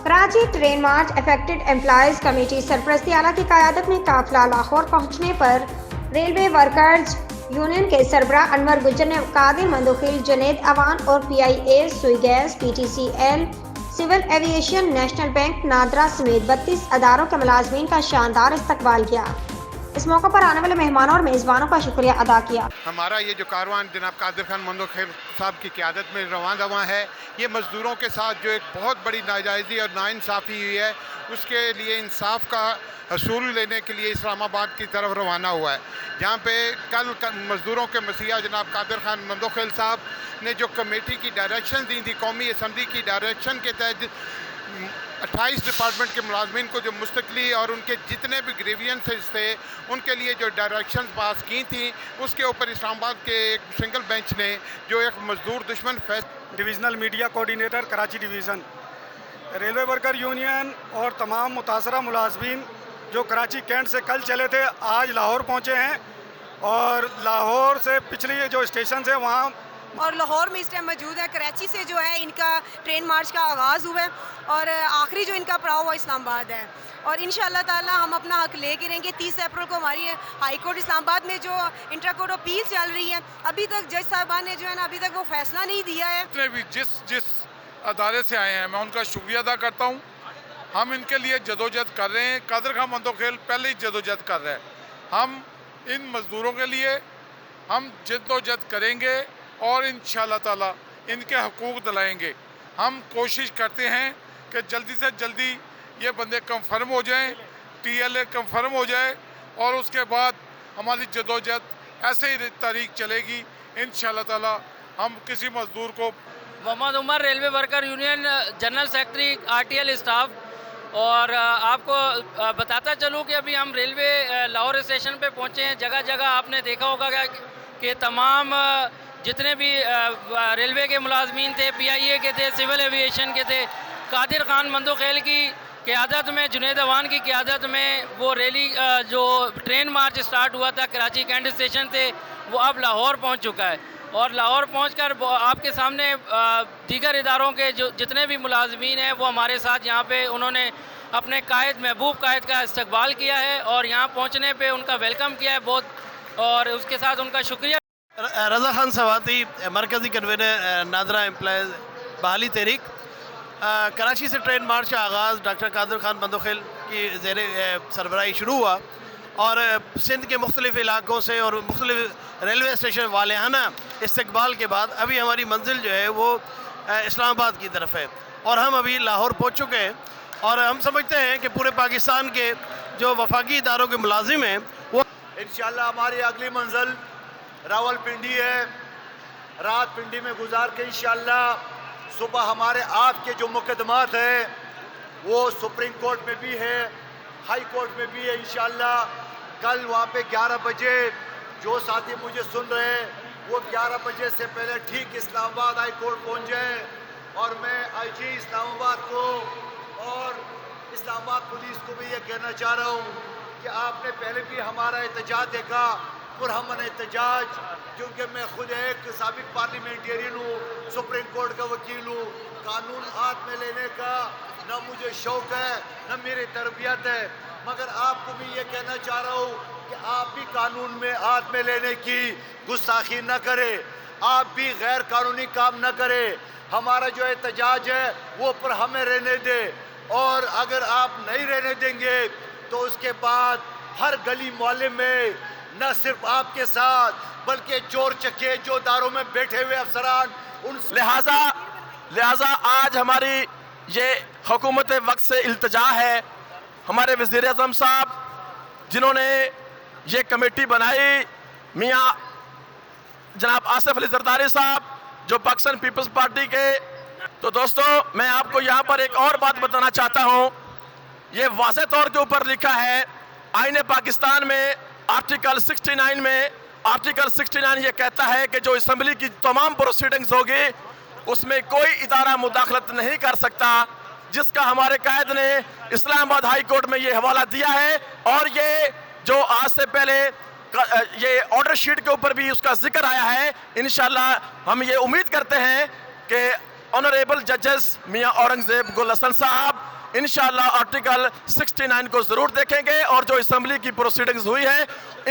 Karachi train मार्च affected employees committee सरपरस्ती आला की क़यादत में काफिला लाहौर पहुँचने पर रेलवे वर्कर्स यूनियन के सरबराह अनवर गुज्जर ने कादिर मंदोखिल, जुनैद अवान और PIA, Sui gas, PTCL, civil aviation, national bank, NADRA समेत 32 अदारों के मुलाजमीन का शानदार इस्तकबाल किया। इस मौके पर आने वाले मेहमानों और मेज़बानों का शुक्रिया अदा किया। हमारा ये जो कारवान जनाब कादिर खान मंदोखिल साहब की क़यादत में रवां दवा है, ये मज़दूरों के साथ जो एक बहुत बड़ी नाजायज़ी और नाइंसाफ़ी हुई है, उसके लिए इंसाफ का हसूल लेने के लिए इस्लामाबाद की तरफ रवाना हुआ है। जहाँ पे कल मज़दूरों के मसीहा जनाब कादिर खान मंदोखिल साहब ने जो कमेटी की डायरेक्शन दी थी, कौमी असम्बली की डायरेक्शन के तहत 28 डिपार्टमेंट के मुलाजमीन को जो मुस्तकली और उनके जितने भी ग्रीवियंसेस थे उनके लिए जो डायरेक्शन पास की थी, उसके ऊपर इस्लामाबाद के एक सिंगल बेंच ने जो एक मजदूर दुश्मन divisional media coordinator Karachi division, railway worker union और तमाम मुतासरा मुलाजमीन जो कराची कैंट से कल चले थे, आज लाहौर पहुँचे हैं और लाहौर से पिछली जो स्टेशन है वहाँ और लाहौर में इस टाइम मौजूद है। कराची से जो है इनका ट्रेन मार्च का आगाज़ हुआ है और आखिरी जो इनका पड़ाव वो इस्लामाबाद है और इंशाअल्लाह ताला हम अपना हक लेके रहेंगे। 30 अप्रैल को हमारी हाई कोर्ट इस्लामाबाद में जो इंटर कोर्ट अपील चल रही है, अभी तक जज साहबान ने जो है ना अभी तक वो फैसला नहीं दिया है। भी जिस अदारे से आए हैं मैं उनका शुक्रिया अदा करता हूँ। हम इनके लिए जदोजहद कर रहे हैं। कादिर खान मंदोखिल पहले ही जदोजहद कर रहे हैं। हम इन मज़दूरों के लिए हम जदोजहद करेंगे और इंशाअल्लाह ताला इनके हकूक़ दिलाएंगे। हम कोशिश करते हैं कि जल्दी से जल्दी ये बंदे कंफर्म हो जाएं, TLA कंफर्म हो जाए और उसके बाद हमारी जदोजहद ऐसे ही तारीख चलेगी। इंशाअल्लाह ताला हम किसी मज़दूर को Mohammad Umar, railway worker union general secretary RTL staff. और आपको बताता चलूँ कि अभी हम रेलवे लाहौर स्टेशन पे पहुँचे हैं। जगह जगह आपने देखा होगा कि तमाम जितने भी रेलवे के मुलाजमीन थे, PIA के थे, सिविल एविएशन के थे, कादिर खान मंदोखिल की क़यादत में, जुनैद अवान की क़यादत में वो रैली जो ट्रेन मार्च स्टार्ट हुआ था कराची कैंट स्टेशन से, वो अब लाहौर पहुंच चुका है। और लाहौर पहुंचकर आपके सामने दीगर इदारों के जो जितने भी मुलाजमीन हैं वो हमारे साथ यहाँ पे उन्होंने अपने कायद महबूब कायद का इस्तकबाल किया है और यहाँ पहुँचने पर उनका वेलकम किया है बहुत, और उसके साथ उनका शुक्रिया। रज़ा खान सवाती, मरकज़ी कन्वीनर नादरा एम्प्लॉयज़ बहाली तहरीक। कराची से ट्रेन मार्च का आगाज़ डॉक्टर कादिर खान मंदोखिल की ज़ेर सरबराही शुरू हुआ और सिंध के मुख्तलिफ़ इलाक़ों से और मुख्तलिफ़ रेलवे स्टेशन वालियाना इस्तकबाल के बाद अभी हमारी मंजिल जो है वो इस्लामाबाद की तरफ है और हम अभी लाहौर पहुँच चुके हैं। और हम समझते हैं कि पूरे पाकिस्तान के जो वफाकी इदारों के मुलाजिम हैं वो इंशाअल्लाह हमारी अगली मंजिल रावलपिंडी है। रात पिंडी में गुजार के इंशाअल्लाह सुबह हमारे आपके जो मुकदमात हैं वो सुप्रीम कोर्ट में भी है, हाई कोर्ट में भी है। इंशाअल्लाह कल वहाँ पे 11 बजे जो साथी मुझे सुन रहे हैं वो 11 बजे से पहले ठीक इस्लामाबाद हाई कोर्ट पहुँच जाए। और मैं IG इस्लामाबाद को और इस्लामाबाद पुलिस को भी ये कहना चाह रहा हूँ कि आपने पहले भी हमारा एहतजाज देखा, पुरअमन एहतजाज, क्योंकि मैं खुद एक साबिक पार्लियामेंटेरियन हूँ, सुप्रीम कोर्ट का वकील हूँ। कानून हाथ में लेने का न मुझे शौक़ है न मेरी तरबियत है, मगर आपको भी ये कहना चाह रहा हूँ कि आप भी कानून में हाथ में लेने की गुस्ताखी न करें, आप भी गैर कानूनी काम न करें। हमारा जो एहतजाज है वो पर हमें रहने दें, और अगर आप नहीं रहने देंगे तो उसके बाद हर गली मोहल्ले में न सिर्फ आपके साथ बल्कि चोर चक्के जो दारों में बैठे हुए अफसरान उन लिहाजा आज हमारी ये हुकूमत वक्त से इल्तजा है हमारे वज़ीर आज़म साहब जिन्होंने ये कमेटी बनाई, मियाँ जनाब आसिफ अली जरदारी साहब जो पाकिस्तान पीपल्स पार्टी के। तो दोस्तों मैं आपको यहाँ पर एक और बात बताना चाहता हूँ। ये वाज़ेह तौर के ऊपर लिखा है आईने पाकिस्तान में आर्टिकल 69 में, आर्टिकल 69 ये कहता है कि जो असम्बली की तमाम प्रोसीडिंग्स होगी उसमें कोई इदारा मुदाखलत नहीं कर सकता, जिसका हमारे कायद ने इस्लामाबाद हाई कोर्ट में ये हवाला दिया है। और ये जो आज से पहले ये ऑर्डर शीट के ऊपर भी उसका जिक्र आया है। इंशाल्लाह हम ये उम्मीद करते हैं कि ऑनरेबल जजेस मियां औरंगजेब गुल हसन साहब इंशाअल्लाह आर्टिकल 69 को ज़रूर देखेंगे और जो असेंबली की प्रोसीडिंग्स हुई है